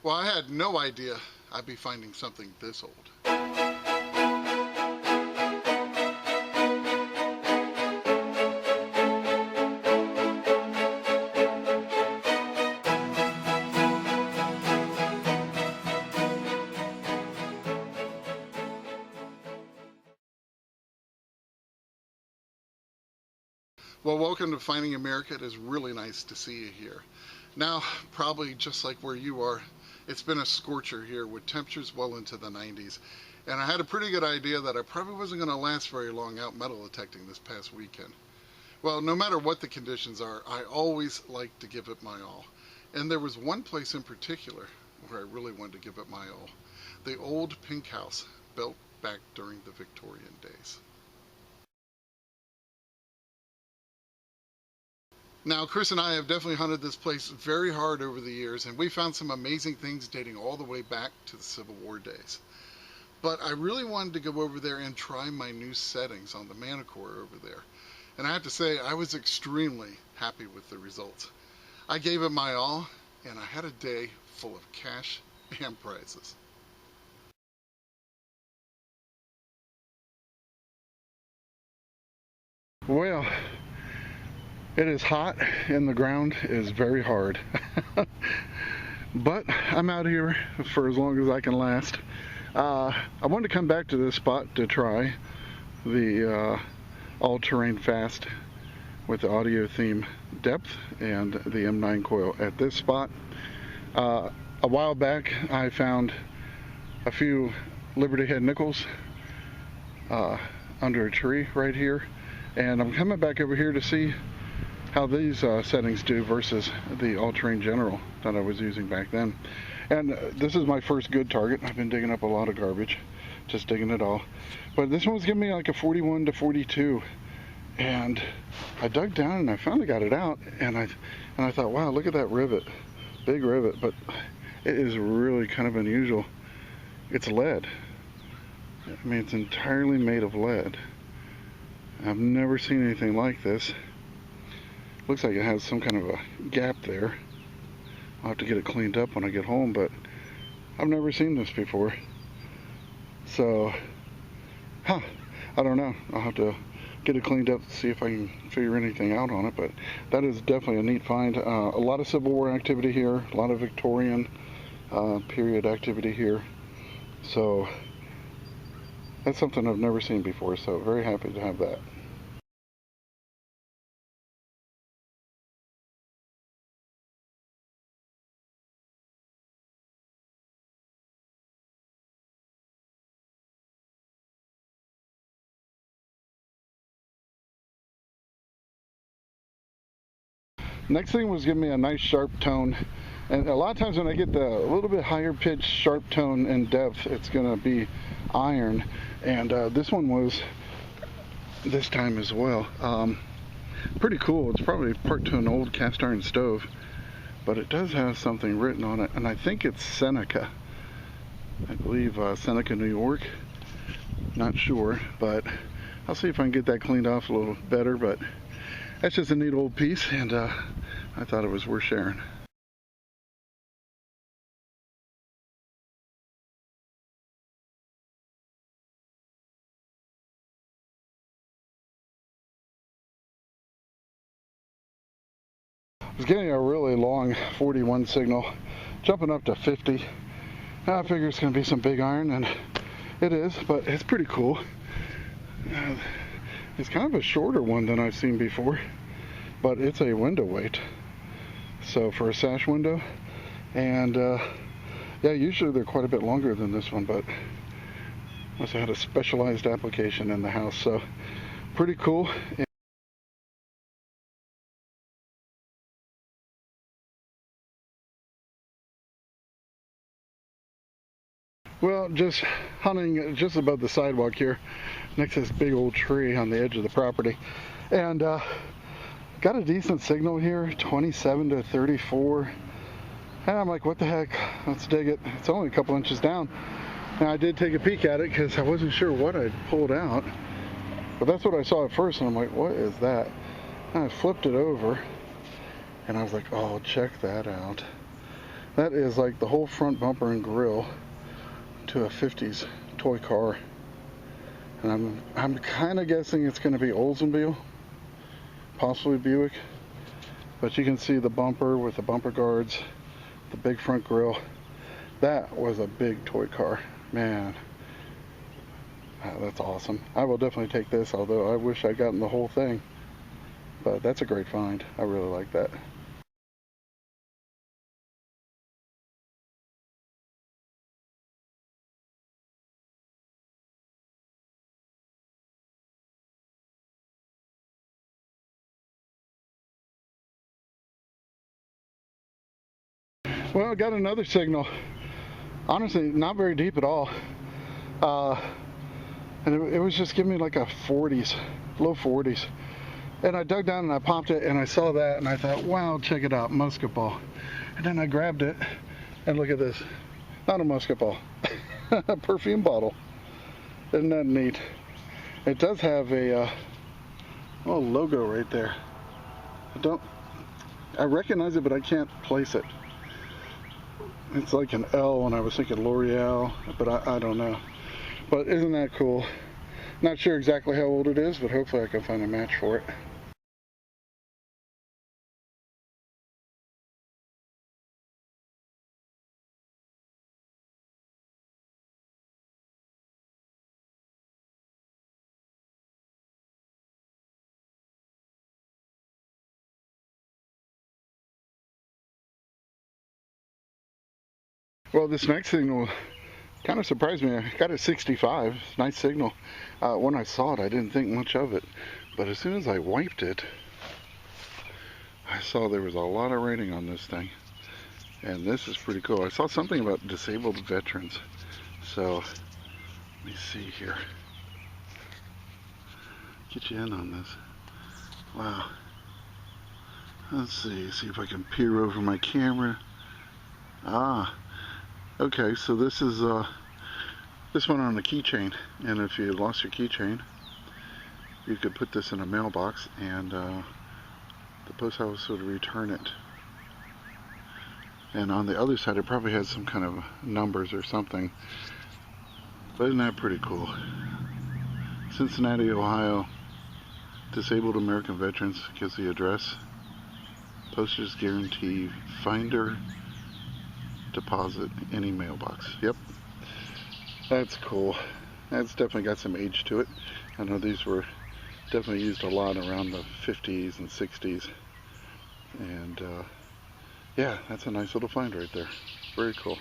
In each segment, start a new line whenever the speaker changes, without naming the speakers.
Well, I had no idea I'd be finding something this old. Well, welcome to Finding America. It is really nice to see you here. Now, probably just like where you are, it's been a scorcher here with temperatures well into the 90s. And I had a pretty good idea that I probably wasn't going to last very long out metal detecting this past weekend. Well, no matter what the conditions are, I always like to give it my all. And there was one place in particular where I really wanted to give it my all. The old pink house built back during the Victorian days. Now, Chris and I have definitely hunted this place very hard over the years, and we found some amazing things dating all the way back to the Civil War days. But I really wanted to go over there and try my new settings on the Manticore over there. And I have to say, I was extremely happy with the results. I gave it my all, and I had a day full of cash and prizes. Well, it is hot and the ground is very hard. But I'm out here for as long as I can last. I wanted to come back to this spot to try the all-terrain fast with the audio theme depth and the M9 coil at this spot. A while back I found a few Liberty Head nickels under a tree right here, and I'm coming back over here to see how these settings do versus the all-terrain general that I was using back then. And this is my first good target. I've been digging up a lot of garbage, just digging it all. But this one was giving me like a 41 to 42. And I dug down and I finally got it out, and I thought, wow, look at that rivet. Big rivet, but it is really kind of unusual. It's lead. I mean, it's entirely made of lead. I've never seen anything like this. Looks like it has some kind of a gap there. I'll have to get it cleaned up when I get home, but I've never seen this before. So, I don't know. I'll have to get it cleaned up to see if I can figure anything out on it, but that is definitely a neat find. A lot of Civil War activity here, a lot of Victorian period activity here. So, that's something I've never seen before, so very happy to have that. Next thing was giving me a nice sharp tone, and a lot of times when I get the little bit higher pitched sharp tone in depth, it's gonna be iron, and this one was this time as well. Pretty cool. It's probably part to an old cast iron stove, but it does have something written on it, and I think it's Seneca. I believe Seneca, New York. Not sure, but I'll see if I can get that cleaned off a little better, but that's just a neat old piece, and I thought it was worth sharing. I was getting a really long 41 signal, jumping up to 50. I figure it's going to be some big iron, and it is, but it's pretty cool. It's kind of a shorter one than I've seen before, but it's a window weight. So for a sash window, and yeah, usually they're quite a bit longer than this one, but must have had a specialized application in the house, so pretty cool. Well, just hunting just above the sidewalk here, next to this big old tree on the edge of the property, and got a decent signal here, 27 to 34, and I'm like, what the heck, let's dig it. It's only a couple inches down, and I did take a peek at it because I wasn't sure what I'd pulled out, but that's what I saw at first, and I'm like, what is that? And I flipped it over, and I was like, oh, check that out. That is like the whole front bumper and grille to a 50s toy car. And I'm kind of guessing it's going to be Oldsmobile, possibly Buick. But you can see the bumper with the bumper guards, the big front grille. That was a big toy car, man. That's awesome. I will definitely take this, although I wish I'd gotten the whole thing. But that's a great find. I really like that. Well, I got another signal. Honestly, not very deep at all. And it was just giving me like a 40s, low 40s. And I dug down and I popped it and I saw that and I thought, wow, check it out, musket ball. And then I grabbed it and look at this. Not a musket ball, a perfume bottle. Isn't that neat? It does have a little logo right there. I recognize it, but I can't place it. It's like an L, and I was thinking L'Oreal, but I don't know. But isn't that cool? Not sure exactly how old it is, but hopefully I can find a match for it. Well, this next signal kind of surprised me. I got a 65, nice signal. When I saw it, I didn't think much of it. But as soon as I wiped it, I saw there was a lot of rating on this thing. And this is pretty cool. I saw something about disabled veterans. So, let me see here. Get you in on this. Wow. Let's see if I can peer over my camera. Okay, so this is this one on a keychain, and if you lost your keychain, you could put this in a mailbox, and the post office would return it. And on the other side, it probably has some kind of numbers or something. But isn't that pretty cool? Cincinnati, Ohio. Disabled American Veterans gives the address. Postage guarantee. Finder. Deposit any mailbox. Yep. That's cool. That's definitely got some age to it. I know these were definitely used a lot around the 50s and 60s. And yeah, that's a nice little find right there. Very cool.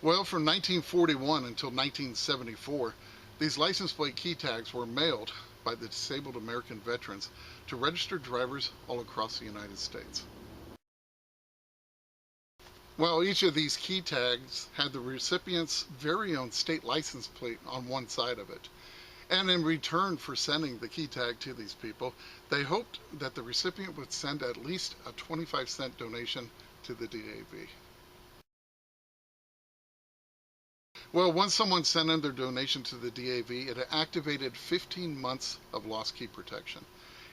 Well, from 1941 until 1974, these license plate key tags were mailed by the Disabled American Veterans to registered drivers all across the United States. Well, each of these key tags had the recipient's very own state license plate on one side of it. And in return for sending the key tag to these people, they hoped that the recipient would send at least a 25-cent donation to the DAV. Well, once someone sent in their donation to the DAV, it activated 15 months of lost key protection.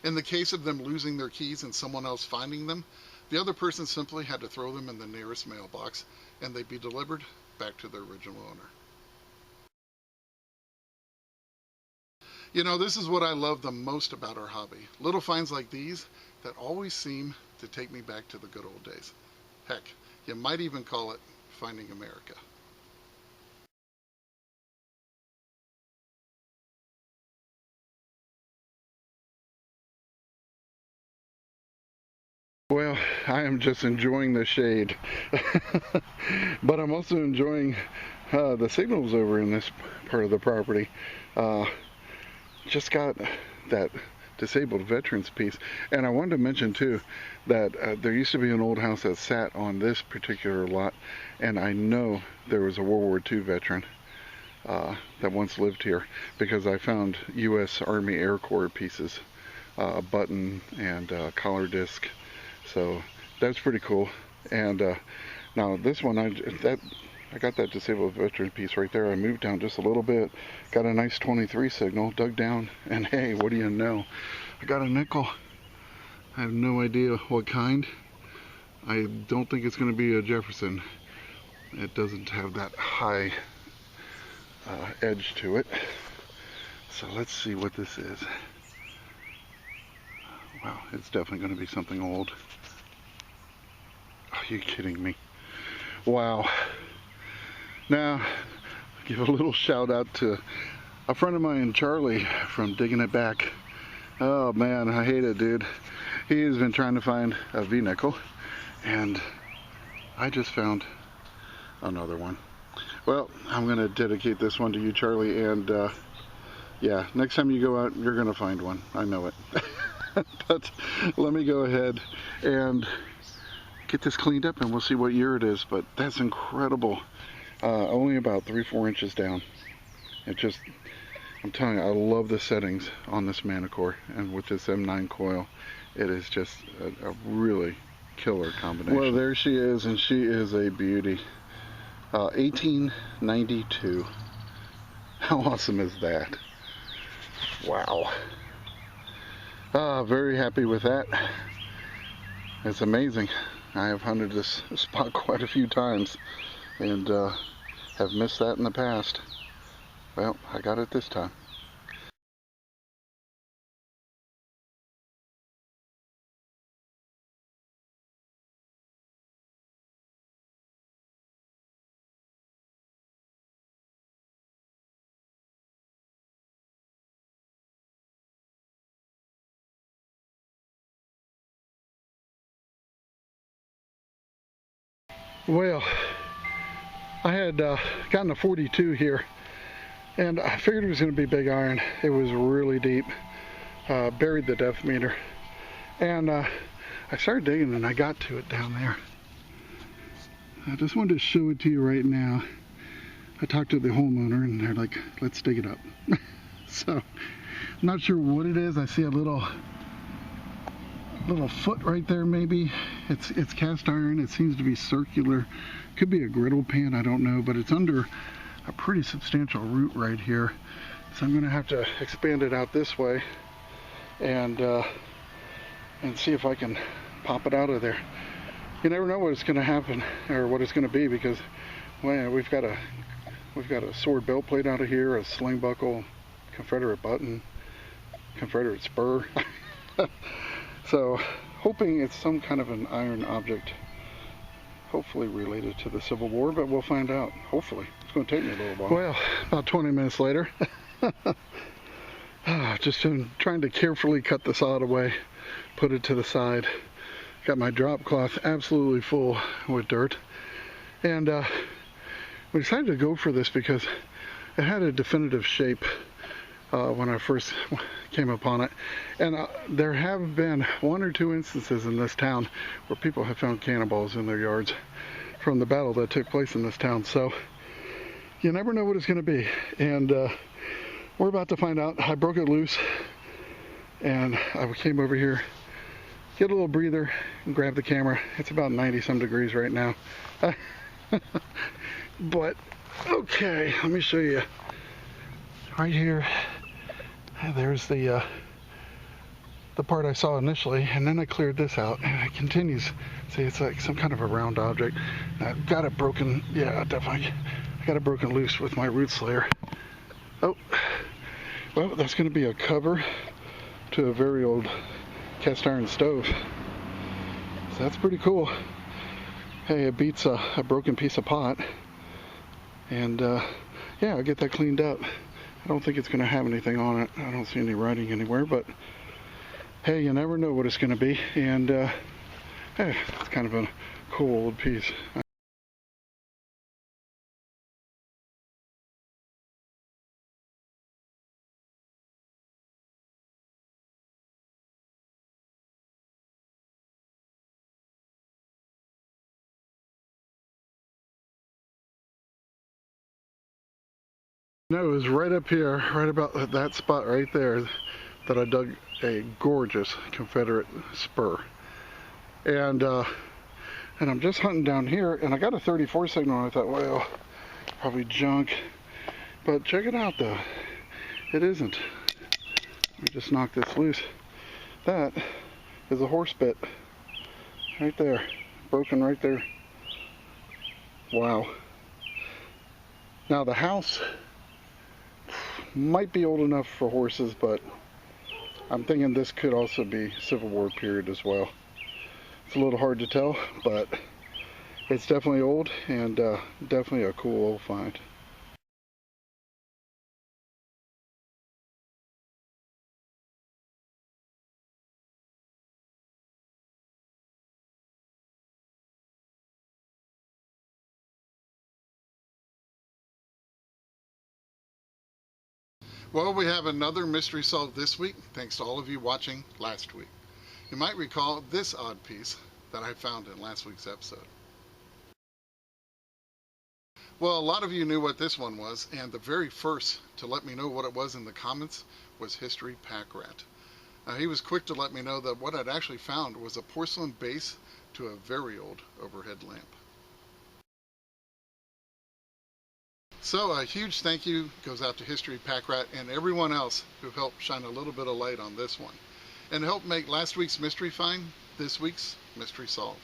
In the case of them losing their keys and someone else finding them, the other person simply had to throw them in the nearest mailbox and they'd be delivered back to their original owner. You know, this is what I love the most about our hobby. Little finds like these that always seem to take me back to the good old days. Heck, you might even call it Finding America. Well, I am just enjoying the shade, but I'm also enjoying the signals over in this part of the property. Just got that disabled veterans piece, and I wanted to mention too that there used to be an old house that sat on this particular lot, and I know there was a World War II veteran that once lived here because I found U.S. Army Air Corps pieces button and collar disc. So that's pretty cool. And now this one, I got that disabled veteran piece right there. I moved down just a little bit, got a nice 23 signal, dug down, and hey, what do you know? I got a nickel. I have no idea what kind. I don't think it's going to be a Jefferson. It doesn't have that high edge to it. So let's see what this is. Wow, it's definitely going to be something old. Are you kidding me? Wow. Now, give a little shout out to a friend of mine, Charlie, from Digging It Back. Oh man, I hate it, dude. He has been trying to find a V-nickel, and I just found another one. Well, I'm going to dedicate this one to you, Charlie, and yeah, next time you go out, you're going to find one. I know it. But let me go ahead and get this cleaned up, and we'll see what year it is. But that's incredible. Only about 3-4 inches down. It just, I'm telling you, I love the settings on this Manticore, and with this M9 coil, it is just a really killer combination. Well, there she is, and she is a beauty. 1892. How awesome is that? Wow. Very happy with that. It's amazing. I have hunted this spot quite a few times, and have missed that in the past. Well, I got it this time. Well, I had gotten a 42 here, and I figured it was going to be big iron. It was really deep, buried the depth meter, and I started digging, and I got to it down there. I just wanted to show it to you right now. I talked to the homeowner, and they're like, let's dig it up. So, I'm not sure what it is. I see a little foot right there, maybe. It's cast iron. It seems to be circular. Could be a griddle pan, I don't know, but it's under a pretty substantial root right here. So I'm gonna have to expand it out this way and see if I can pop it out of there. You never know what it's gonna happen or what it's gonna be, because well, we've got a sword belt plate out of here, a sling buckle, Confederate button, Confederate spur. So, hoping it's some kind of an iron object, hopefully related to the Civil War, but we'll find out. Hopefully. It's going to take me a little while. Well, about 20 minutes later, just trying to carefully cut the sod away, put it to the side. Got my drop cloth absolutely full with dirt. And we decided to go for this because it had a definitive shape when I first came upon it, and there have been 1 or 2 instances in this town where people have found cannonballs in their yards from the battle that took place in this town. So you never know what it's going to be, and we're about to find out. I broke it loose, and I came over here, get a little breather, and grab the camera. It's about 90-some degrees right now. But okay, let me show you right here. There's the part I saw initially, and then I cleared this out, and it continues. See, it's like some kind of a round object. I've got it broken. Yeah, definitely. I got it broken loose with my root slayer. Oh, well, that's going to be a cover to a very old cast iron stove. So that's pretty cool. Hey, it beats a broken piece of pot. And yeah, I'll get that cleaned up. I don't think it's going to have anything on it. I don't see any writing anywhere, but hey, you never know what it's going to be. And hey, it's kind of a cool old piece. No, it was right up here, right about that spot right there. that I dug a gorgeous Confederate spur. And I'm just hunting down here, and I got a 34 signal, and I thought, well, probably junk. But check it out though, it isn't. Let me just knock this loose. That is a horse bit right there, broken right there. Wow. Now the house might be old enough for horses, but I'm thinking this could also be Civil War period as well. It's a little hard to tell, but it's definitely old, and definitely a cool old find. Well, we have another mystery solved this week, thanks to all of you watching last week. You might recall this odd piece that I found in last week's episode. Well, a lot of you knew what this one was, and the very first to let me know what it was in the comments was History Pack Rat. He was quick to let me know that what I'd actually found was a porcelain base to a very old overhead lamp. So a huge thank you goes out to History Pack Rat and everyone else who helped shine a little bit of light on this one and help make last week's mystery find this week's mystery solved.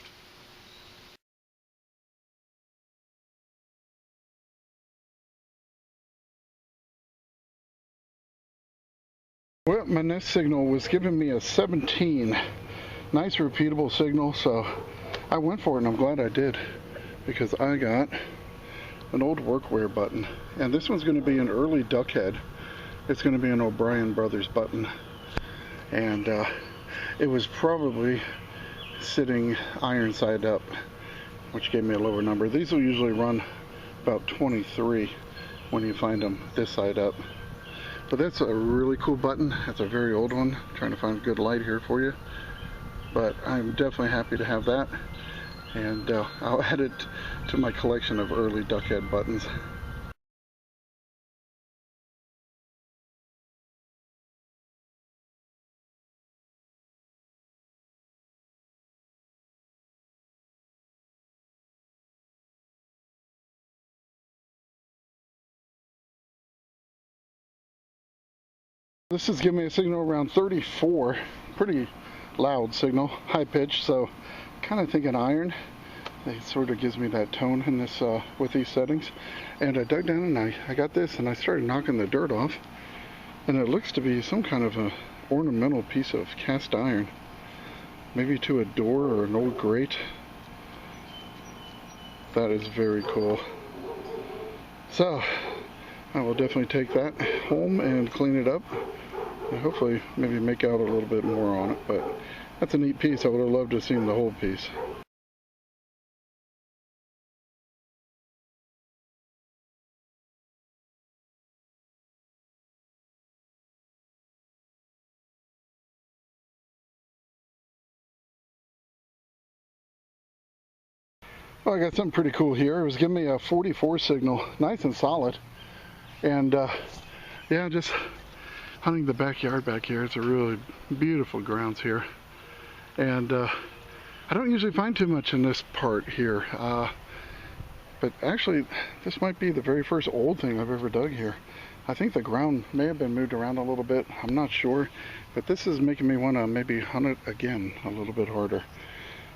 Well, my next signal was giving me a 17. Nice repeatable signal, so I went for it, and I'm glad I did, because I got an old workwear button, and this one's going to be an early duck head. It's going to be an O'Brien Brothers button, and it was probably sitting iron side up, which gave me a lower number. These will usually run about 23 when you find them this side up. But that's a really cool button. That's a very old one. I'm trying to find good light here for you, but I'm definitely happy to have that, and I'll add it to my collection of early duck head buttons. This is giving me a signal around 34, pretty loud signal, high pitch, so kind of thinking iron. It sort of gives me that tone in this with these settings. And I dug down and I got this, and I started knocking the dirt off, and it looks to be some kind of an ornamental piece of cast iron, maybe to a door or an old grate. That is very cool. So I will definitely take that home and clean it up, and hopefully maybe make out a little bit more on it. But that's a neat piece. I would have loved to have seen the whole piece. Well, I got something pretty cool here. It was giving me a 44 signal, nice and solid. And yeah, just hunting the backyard back here. It's a really beautiful grounds here. And I don't usually find too much in this part here. But actually, this might be the very first old thing I've ever dug here. I think the ground may have been moved around a little bit. I'm not sure. But this is making me want to maybe hunt it again a little bit harder.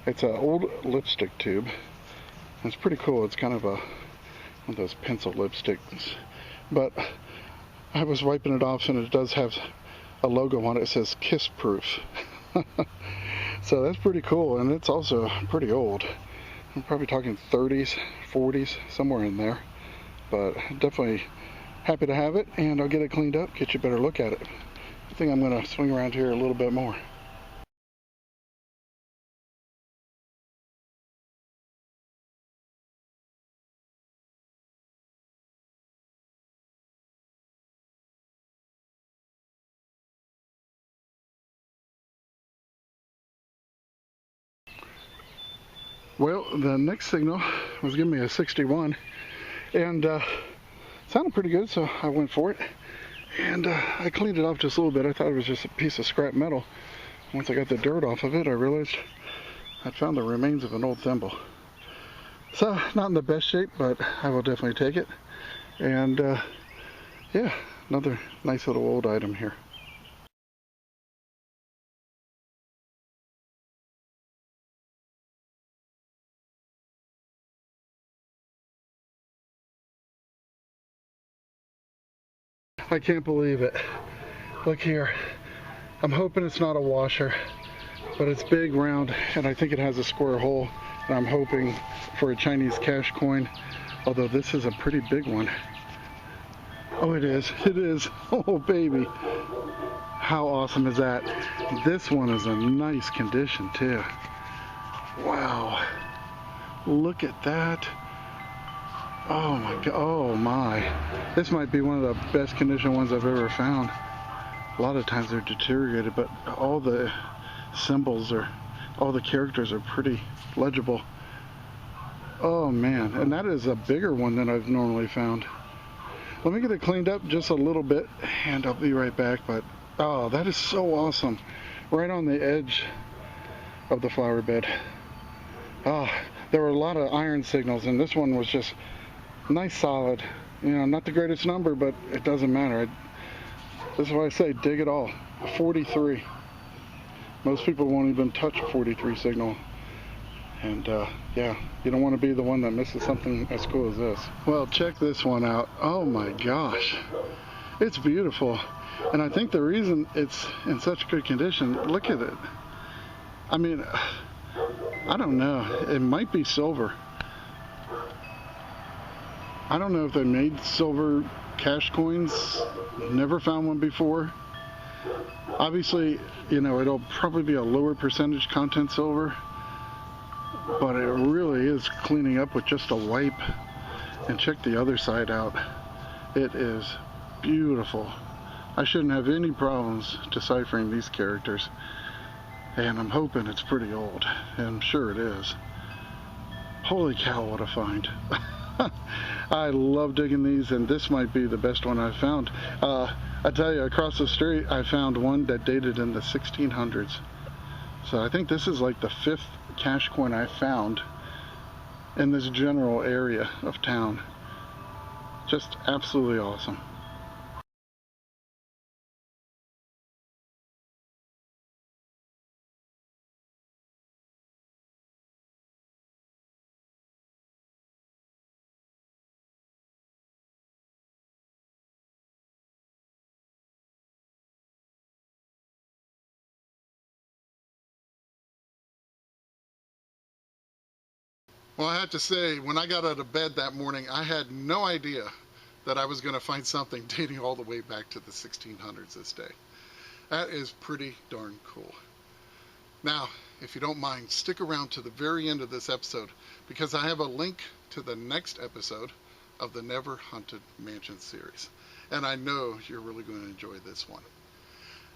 It's an old lipstick tube. It's pretty cool. It's kind of one of those pencil lipsticks. But I was wiping it off, and it does have a logo on it. It says Kiss Proof. So that's pretty cool, and it's also pretty old. I'm probably talking 30s, 40s, somewhere in there. But definitely happy to have it, and I'll get it cleaned up, get you a better look at it. I think I'm going to swing around here a little bit more. Well, the next signal was giving me a 61, and sounded pretty good, so I went for it. And I cleaned it off just a little bit. I thought it was just a piece of scrap metal. Once I got the dirt off of it, I realized I'd found the remains of an old thimble. So, not in the best shape, but I will definitely take it. And yeah, another nice little old item here. I can't believe it. Look here. I'm hoping it's not a washer, but it's big, round, and I think it has a square hole. And I'm hoping for a Chinese cash coin, although this is a pretty big one. Oh, it is. It is. Oh, baby. How awesome is that? This one is in nice condition, too. Wow. Look at that. Oh my God. Oh my. This might be one of the best condition ones I've ever found. A lot of times they're deteriorated, but all the symbols are, all the characters are pretty legible. Oh man. And that is a bigger one than I've normally found. Let me get it cleaned up just a little bit and I'll be right back. But oh, that is so awesome. Right on the edge of the flower bed. Oh, there were a lot of iron signals, and this one was just nice, solid. You know, not the greatest number, but it doesn't matter. This is why I say dig it all. 43. Most people won't even touch a 43 signal. And yeah, you don't want to be the one that misses something as cool as this. Well, check this one out. Oh my gosh. It's beautiful. And I think the reason it's in such good condition, look at it. I mean, I don't know. It might be silver. I don't know if they made silver cash coins. Never found one before. Obviously, you know, it'll probably be a lower percentage content silver, but it really is cleaning up with just a wipe. And check the other side out. It is beautiful. I shouldn't have any problems deciphering these characters. And I'm hoping it's pretty old. And I'm sure it is. Holy cow, what a find. I love digging these, and this might be the best one I've found. I tell you, across the street I found one that dated in the 1600s. So I think this is like the 5th cash coin I found in this general area of town. Just absolutely awesome. Well, I have to say, when I got out of bed that morning, I had no idea that I was going to find something dating all the way back to the 1600s this day. That is pretty darn cool. Now, if you don't mind, stick around to the very end of this episode, because I have a link to the next episode of the Never Hunted Mansion series. And I know you're really going to enjoy this one.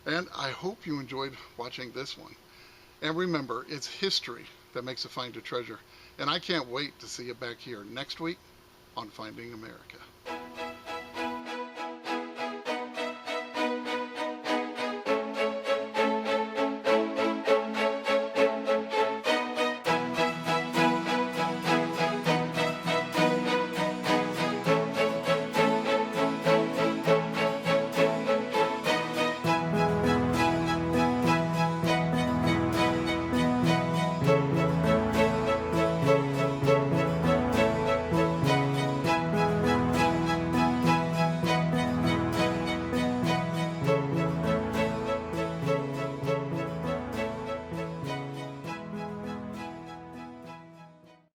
And I hope you enjoyed watching this one. And remember, it's history that makes a find a treasure. And I can't wait to see you back here next week on Finding America.